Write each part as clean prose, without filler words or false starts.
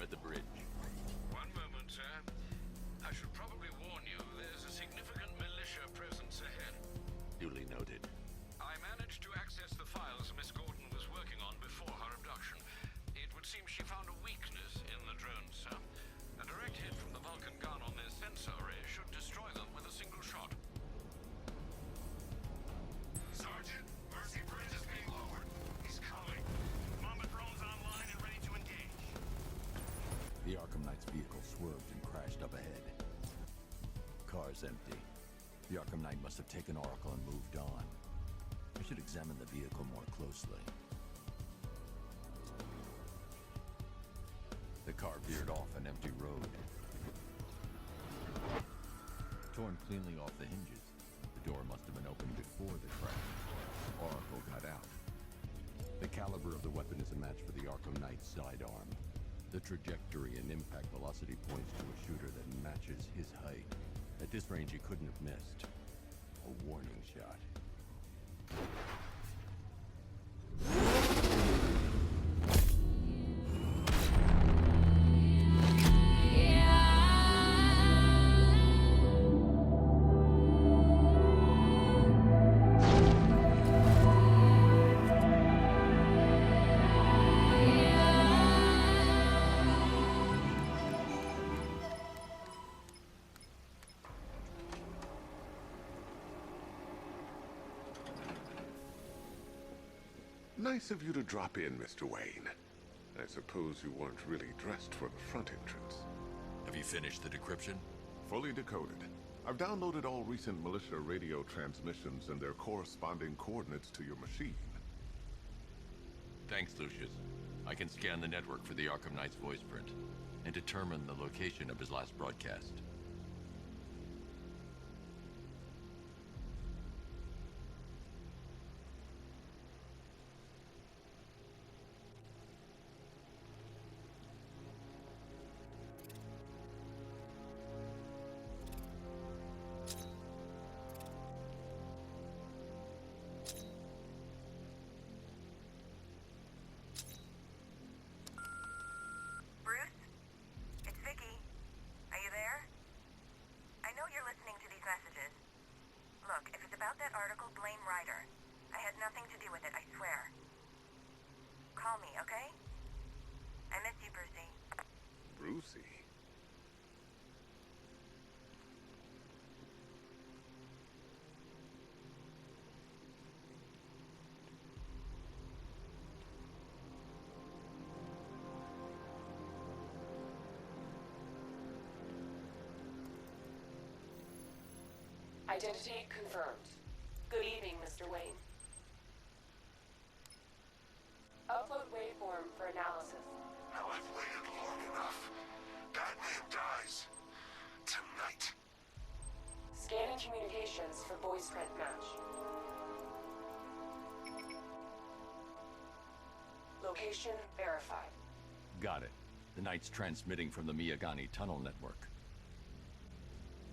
at the bridge. One moment, sir. I should probably warn you, there's a significant militia presence ahead. Duly noted. I managed to access the files Miss Gordon was working on before her abduction. It would seem she found a weakness in the drones, sir. A direct hit from the Vulcan gun on their sensor array should destroy them with a single shot. Sergeant, Mercy Bridge is being lowered. He's coming. Mamba drones online and ready to engage. The Arkham Knight's vehicle swerved and crashed up ahead. Car's empty. The Arkham Knight must have taken Oracle and moved on. I should examine the vehicle more closely. The car veered off an empty road. Torn cleanly off the hinges. The door must have been opened before the crash. Oracle got out. The caliber of the weapon is a match for the Arkham Knight's sidearm. The trajectory and impact velocity points to a shooter that matches his height. At this range, he couldn't have missed. A warning shot. Nice of you to drop in, Mr. Wayne. I suppose you weren't really dressed for the front entrance. Have you finished the decryption? Fully decoded. I've downloaded all recent militia radio transmissions and their corresponding coordinates to your machine. Thanks, Lucius. I can scan the network for the Arkham Knight's voice print and determine the location of his last broadcast. Brucey? Identity confirmed. Good evening, Mr. Wayne. Upload waveform for analysis. Now I've waited long enough. Batman dies. Tonight. Scanning communications for voice print match. Location verified. Got it. The Knight's transmitting from the Miyagani tunnel network.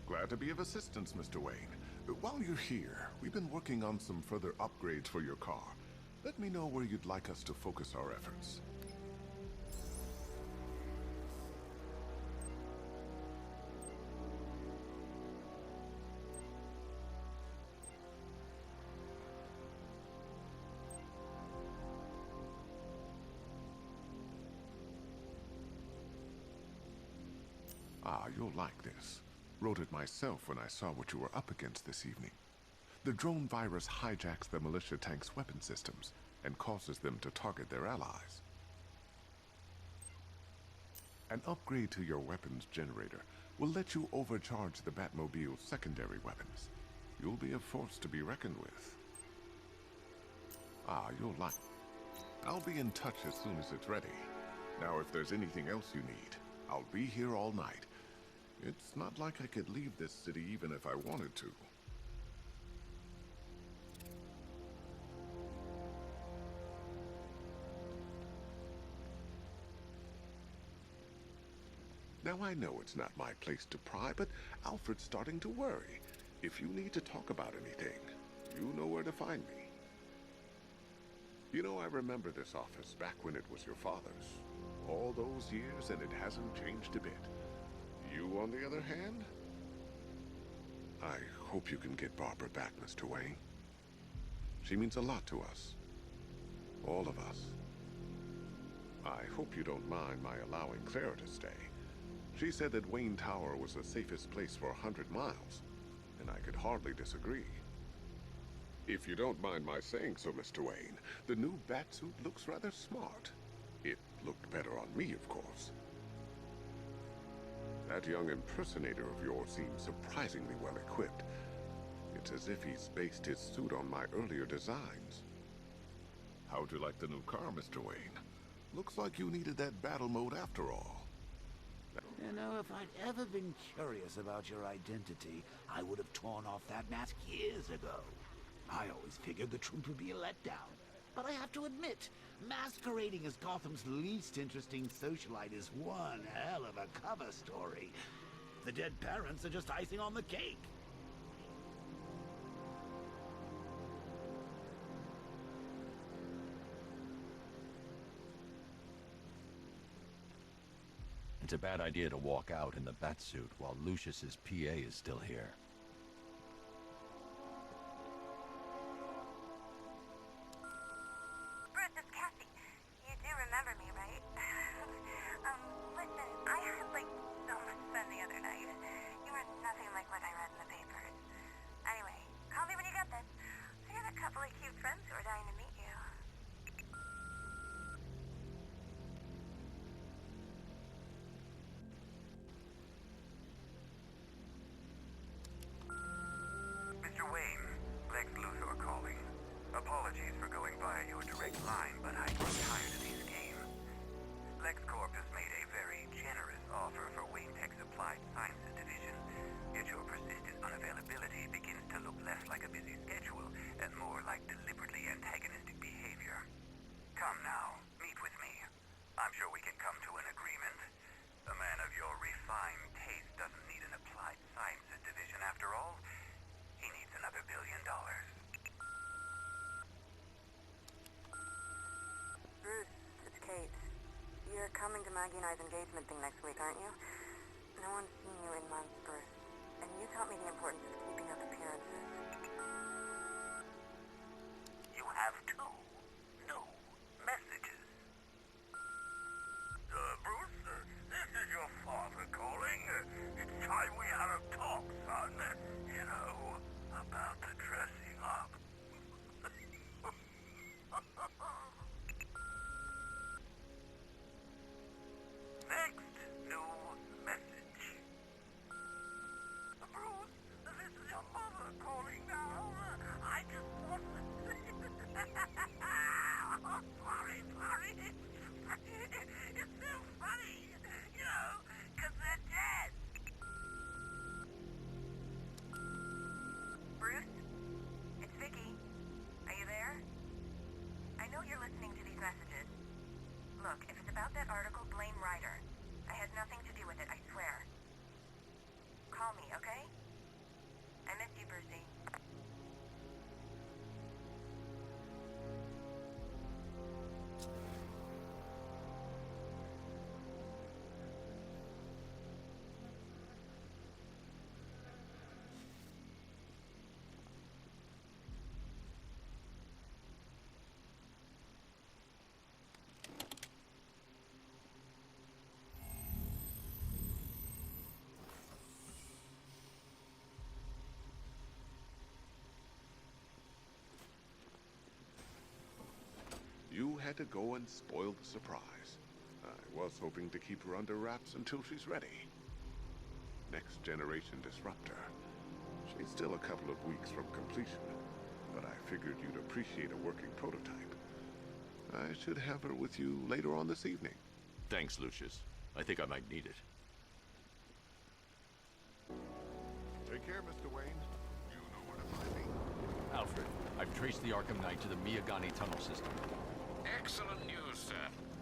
Glad to be of assistance, Mr. Wayne. While you're here, we've been working on some further upgrades for your car. Let me know where you'd like us to focus our efforts. Ah, you'll like this. Wrote it myself when I saw what you were up against this evening. The drone virus hijacks the militia tank's weapon systems and causes them to target their allies. An upgrade to your weapons generator will let you overcharge the Batmobile's secondary weapons. You'll be a force to be reckoned with. Ah, you'll like it. I'll be in touch as soon as it's ready. Now, if there's anything else you need, I'll be here all night. It's not like I could leave this city even if I wanted to. Now I know it's not my place to pry, but Alfred's starting to worry. If you need to talk about anything, you know where to find me. You know, I remember this office back when it was your father's. All those years and it hasn't changed a bit. You, on the other hand? I hope you can get Barbara back, Mr. Wayne. She means a lot to us. All of us. I hope you don't mind my allowing Claire to stay. She said that Wayne Tower was the safest place for 100 miles, and I could hardly disagree. If you don't mind my saying so, Mr. Wayne, the new Batsuit looks rather smart. It looked better on me, of course. That young impersonator of yours seems surprisingly well equipped. It's as if he's based his suit on my earlier designs. How'd you like the new car, Mr. Wayne? Looks like you needed that battle mode after all. You know, if I'd ever been curious about your identity, I would have torn off that mask years ago. I always figured the truth would be a letdown. But I have to admit, masquerading as Gotham's least interesting socialite is one hell of a cover story. The dead parents are just icing on the cake. It's a bad idea to walk out in the Batsuit while Lucius's PA is still here. Bruce, it's Cassie. You do remember me, right? Listen, I had, so much fun the other night. You were nothing like what I read in the papers. Anyway, call me when you get this. I got a couple of cute friends who are dying to meet you. Mr. Wayne, Lex Luthor calling. Apologies for going via your direct line, but I grew tired of these games. LexCorp has made a very generous offer for Wayne Tech's Applied Sciences Division, yet your persistent unavailability begins to look less like a busy schedule and more like deliberately antagonistic behavior. Come now, meet with me. I'm sure we can come to an agreement. A man of your refined taste doesn't need an Applied Sciences Division after all. He needs another $1 billion. Bruce, it's Kate. You're coming to Maggie and I's engagement thing next week, aren't you? No one's seen you in months, Bruce. And you taught me the importance of keeping up appearances. You have two new messages. Bruce, this is your father calling. It's time we had a talk, son. You know, about the dressing up. Next new message. Bruce, this is your mother calling now. I just want to say... Oh, sorry. It's so funny, you know, 'cause they're dead. Bruce? It's Vicky. Are you there? I know you're listening to these messages. Look, if it's about that article, blame Ryder. I had nothing to do with it, I swear. Call me, okay? I miss you, Brucey. You had to go and spoil the surprise. I was hoping to keep her under wraps until she's ready. Next generation disruptor. She's still a couple of weeks from completion, but I figured you'd appreciate a working prototype. I should have her with you later on this evening. Thanks, Lucius. I think I might need it. Take care, Mr. Wayne. You know where to find me. Alfred, I've traced the Arkham Knight to the Miyagani tunnel system. Excellent news, sir.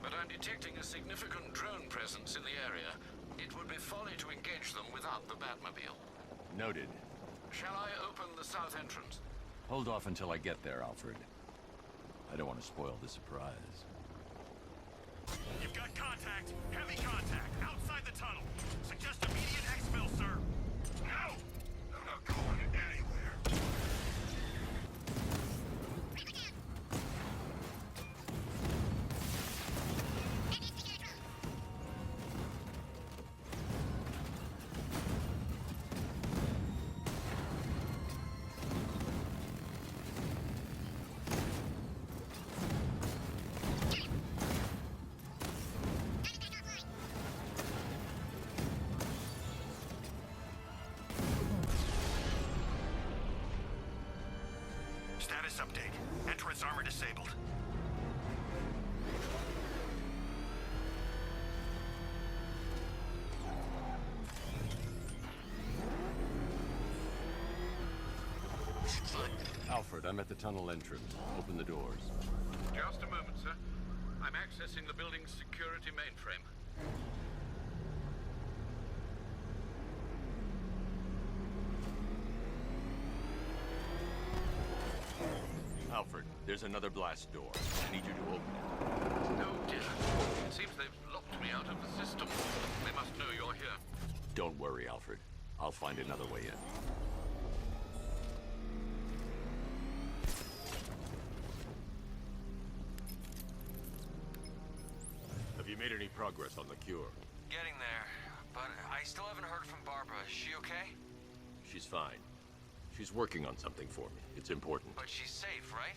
But I'm detecting a significant drone presence in the area. It would be folly to engage them without the Batmobile. Noted. Shall I open the south entrance? Hold off until I get there, Alfred. I don't want to spoil the surprise. You've got contact. Heavy contact. Outside the tunnel. Suggest immediate exfil, sir. No! I'm not going anywhere. Status update. Entrance armor disabled. Alfred, I'm at the tunnel entrance. Open the doors. Just a moment, sir. I'm accessing the building's security mainframe. Alfred, there's another blast door. I need you to open it. Oh dear. It seems they've locked me out of the system. They must know you're here. Don't worry, Alfred. I'll find another way in. Have you made any progress on the cure? Getting there, but I still haven't heard from Barbara. Is she okay? She's fine. She's working on something for me. It's important. But she's safe, right?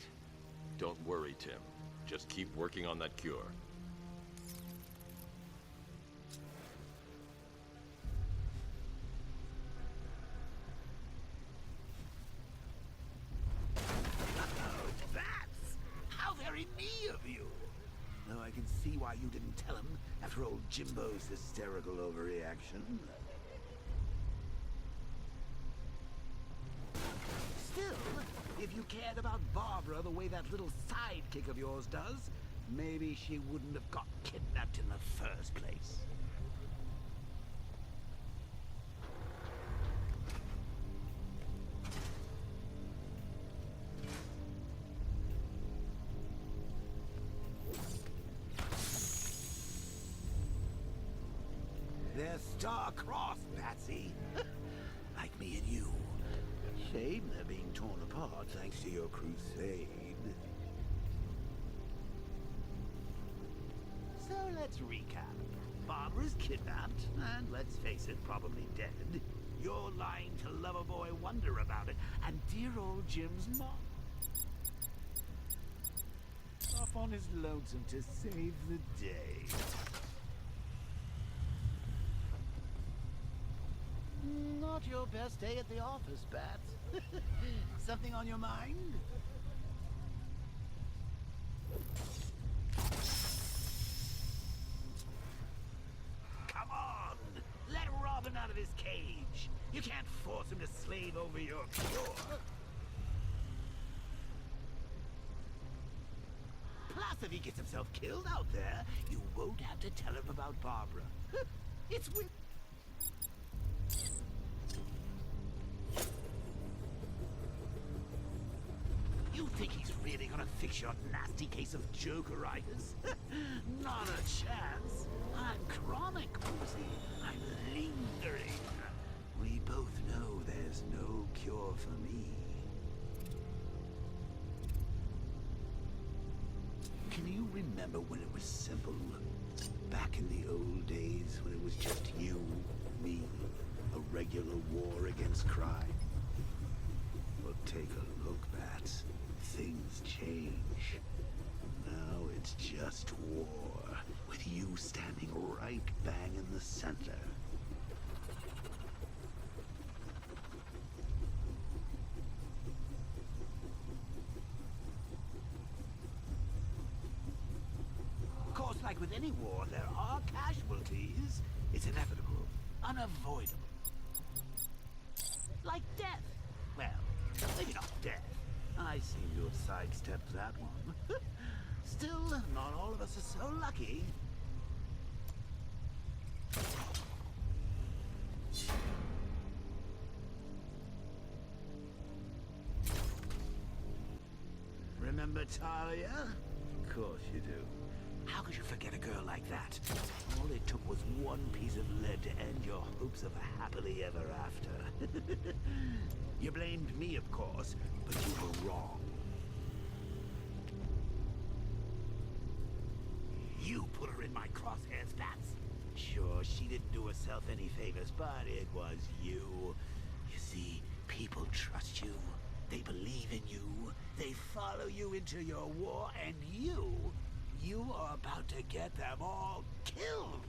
Don't worry, Tim. Just keep working on that cure. That's how very me of you. Though I can see why you didn't tell him after old Jimbo's hysterical overreaction. Still, if you cared about Barbara the way that little sidekick of yours does, maybe she wouldn't have got kidnapped in the first place. They're star-crossed, Patsy. Like me and you. Shame they're being torn apart thanks to your crusade. So let's recap. Barbara's kidnapped, and let's face it, probably dead. You're lying to Loverboy Wonder about it, and dear old Jim's mom. Off on his lonesome to save the day. Not your best day at the office, Bats. Something on your mind? Come on! Let Robin out of his cage. You can't force him to slave over your cure. Plus, if he gets himself killed out there, you won't have to tell him about Barbara. It's with... You think he's really gonna fix your nasty case of Jokeritis? Not a chance. I'm chronic, Woozy. I'm lingering. We both know there's no cure for me. Can you remember when it was simple? Back in the old days when it was just you, me, a regular war against crime? Well, take a look, Bats. Things change. Now it's just war, with you standing right bang in the center. Of course, like with any war, there are casualties. It's inevitable, unavoidable. Like death. Well, maybe not death. I seem to have sidestepped that one. Still, not all of us are so lucky. Remember Talia? Of course you do. How could you forget a girl like that? All it took was one piece of lead to end your hopes of a happily ever after. You blamed me, of course, but you were wrong. You put her in my crosshairs, Bats. Sure, she didn't do herself any favors, but it was you. You see, people trust you. They believe in you. They follow you into your war, and you are about to get them all killed.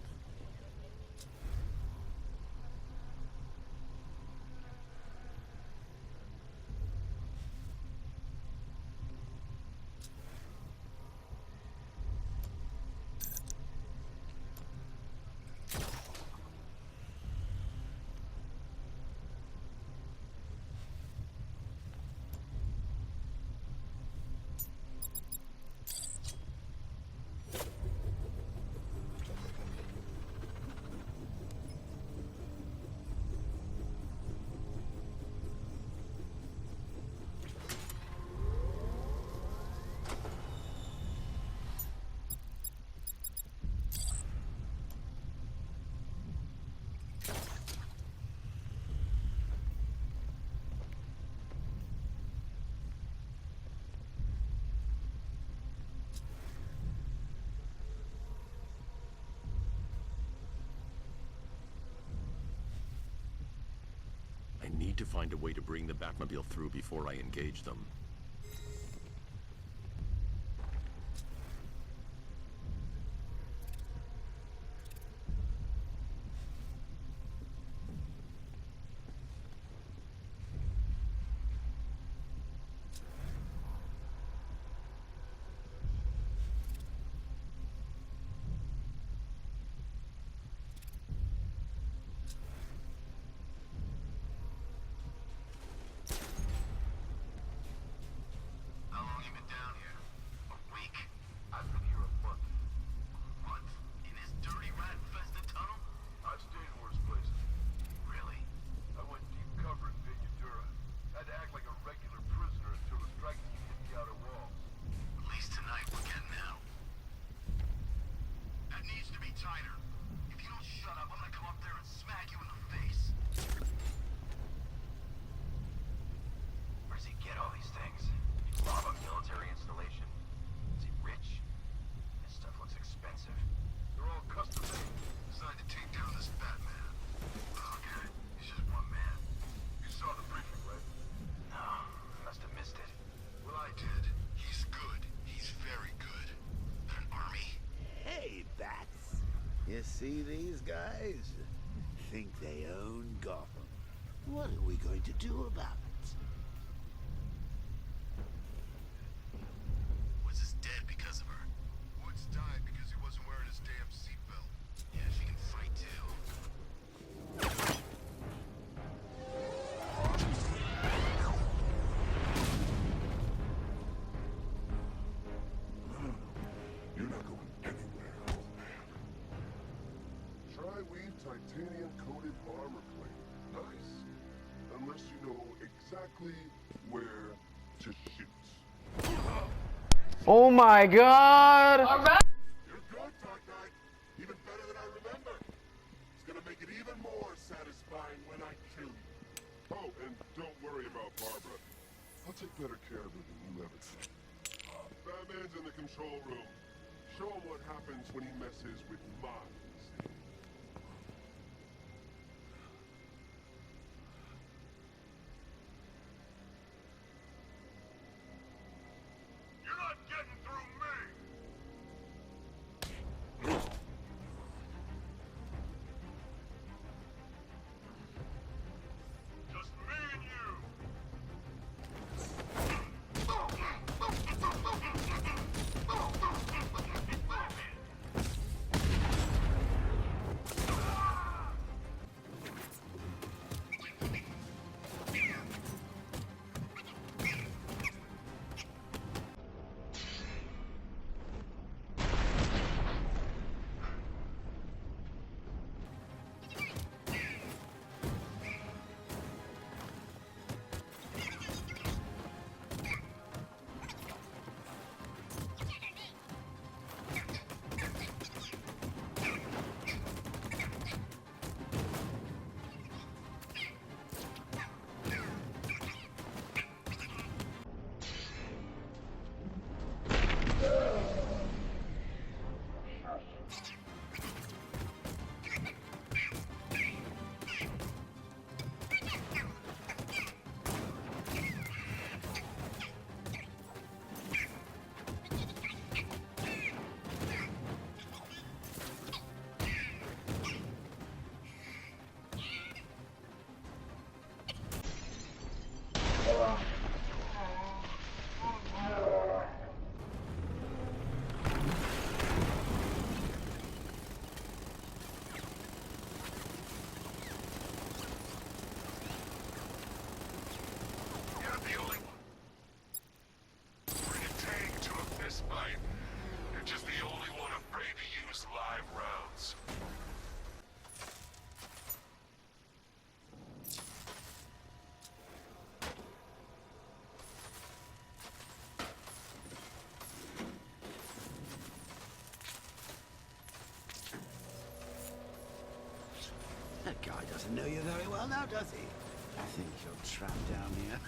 I need to find a way to bring the Batmobile through before I engage them. You see these guys? Think they own Gotham. What are we going to do about it? Woods is dead because of her. Woods died because he wasn't wearing his damn seatbelt. Yeah, she can fight too. You're not going anywhere, old man. Tri-weave titanium-coated armor plate. Nice. Unless you know exactly where to shoot. Oh my god! You're good, Dark Knight. Even better than I remember. It's gonna make it even more satisfying when I kill you. Oh, and don't worry about Barbara. I'll take better care of her than you ever did. Batman's in the control room. Show him what happens when he messes with minds. You're not getting through me! Just me and you! guy doesn't know you very well now, does he? I think you're trapped down here.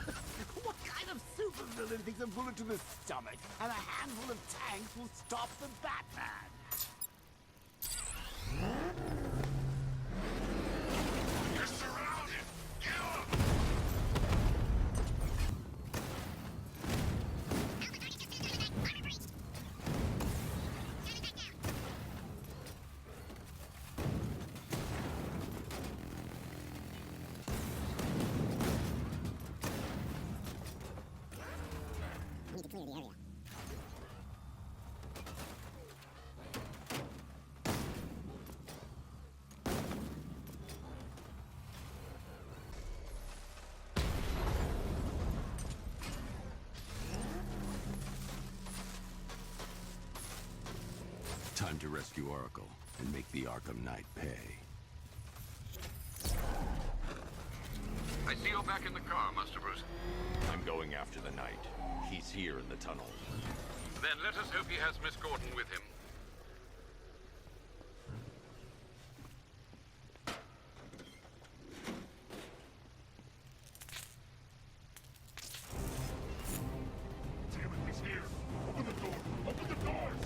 What kind of supervillain thinks a bullet to the stomach and a handful of tanks will stop the Batman? You're surrounded! Get up! Time to rescue Oracle and make the Arkham Knight pay. I see you're back in the car, Master Bruce. I'm going after the Knight. He's here in the tunnel. Then let us hope he has Miss Gordon with him. Damn it, he's here! Open the door! Open the doors!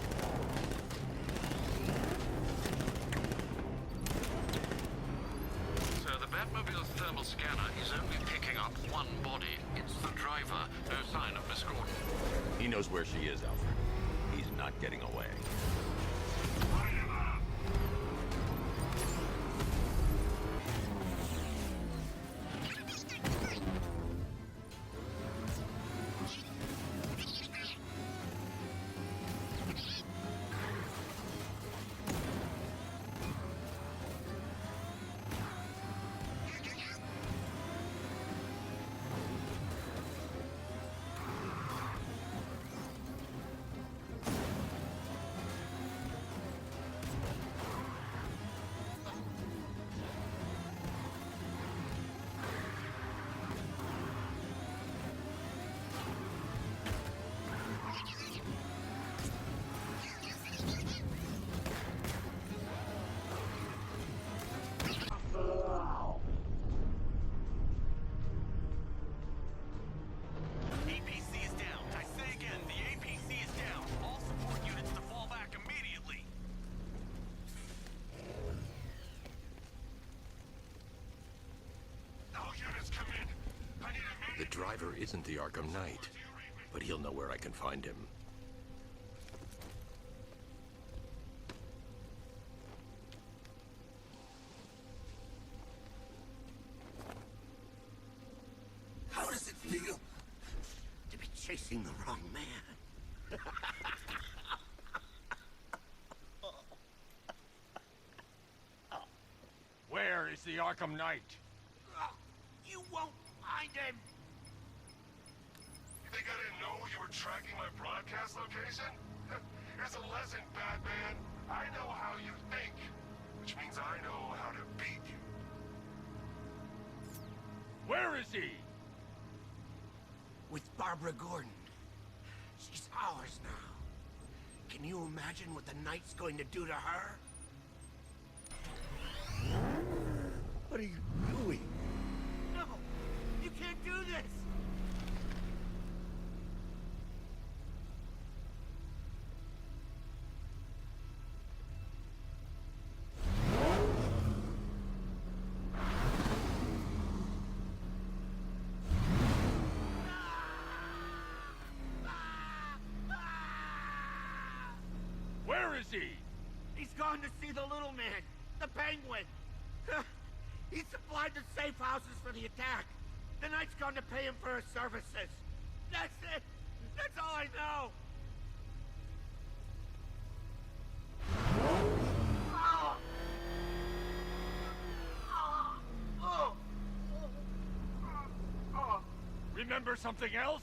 Sir, the Batmobile's thermal scanner is only picking up one body. It's the driver. No sign of Miss Gordon. He knows where she is, Alfred. He's not getting away. Light him up! APC is down. I say again, the APC is down. All support units to fall back immediately. All units come in! I need The immediate... driver isn't the Arkham Knight, but he'll know where I can find him. How does it feel to be chasing the wrong man? Where is the Arkham Knight? You won't find him! You think I didn't know you were tracking my broadcast location? Here's a lesson, Batman. I know how you think, which means I know how to beat you. Where is he? With Barbara Gordon. She's ours now. Can you imagine what the Knight's going to do to her? What are you doing? No! You can't do this! Where is he? He's gone to see the little man, the Penguin. He supplied the safe houses for the attack. The Knight's gone to pay him for his services. That's it. That's all I know. Remember something else?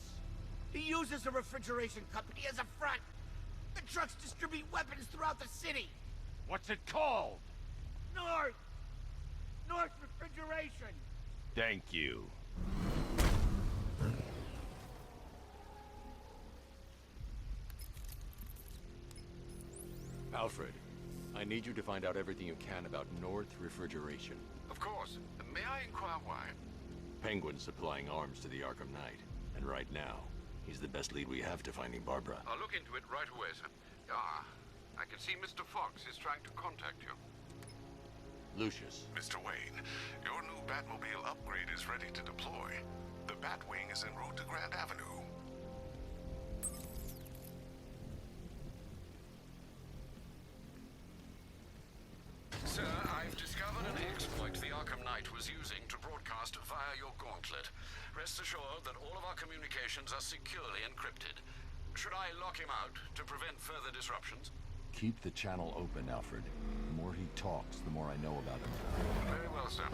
He uses a refrigeration company as a front. The trucks distribute weapons throughout the city. What's it called? North Refrigeration. Thank you. Alfred, I need you to find out everything you can about North Refrigeration. Of course. May I inquire why? Penguin's supplying arms to the Arkham Knight, and right now, he's the best lead we have to finding Barbara. I'll look into it right away, sir. Ah, I can see Mr. Fox is trying to contact you. Lucius. Mr. Wayne, your new Batmobile upgrade is ready to deploy. The Batwing is en route to Grand Avenue. Sir, I've discovered an exploit the Arkham Knight was using to broadcast via your gauntlet. Rest assured that all of our communications are securely encrypted. Should I lock him out to prevent further disruptions? Keep the channel open, Alfred. The more he talks, the more I know about him. Very well, sir.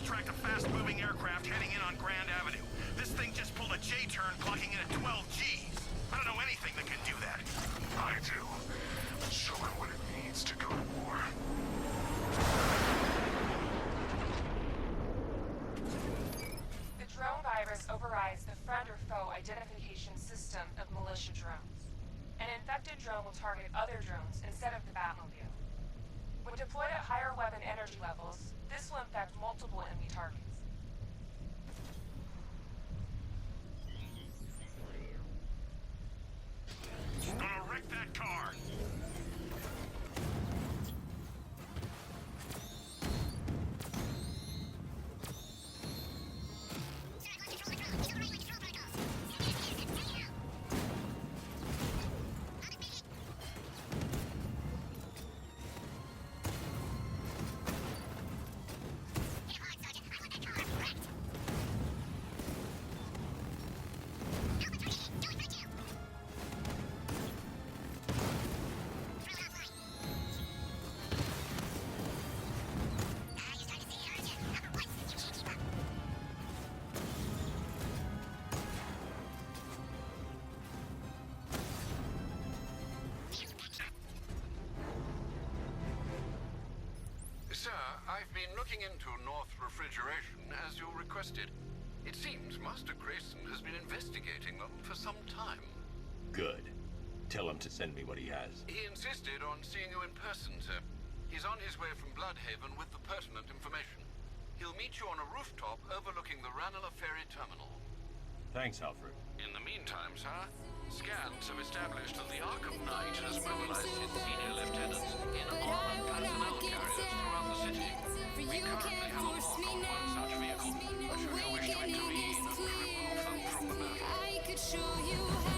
Tracked a fast-moving aircraft heading in on Grand Avenue. This thing just pulled a J-turn, clocking in at 12 Gs. I don't know anything that can do that. I do. Show him what it means to go to war. The drone virus overrides the friend or foe identification system of militia drones. An infected drone will target other drones instead of the Batmobile. When deployed at higher weapon energy levels, this will infect multiple enemy targets. Gonna wreck that car! Sir, I've been looking into North Refrigeration as you requested. It seems Master Grayson has been investigating them for some time. Good. Tell him to send me what he has. He insisted on seeing you in person, sir. He's on his way from Bloodhaven with the pertinent information. He'll meet you on a rooftop overlooking the Ranelagh Ferry Terminal. Thanks, Alfred. In the meantime, sir, scans have established that the Arkham Knight has mobilized its senior lieutenants in armored personnel carriers throughout the city. We currently have a lock on one such vehicle, but should you wish to intervene and remove them from the battle... I could show you how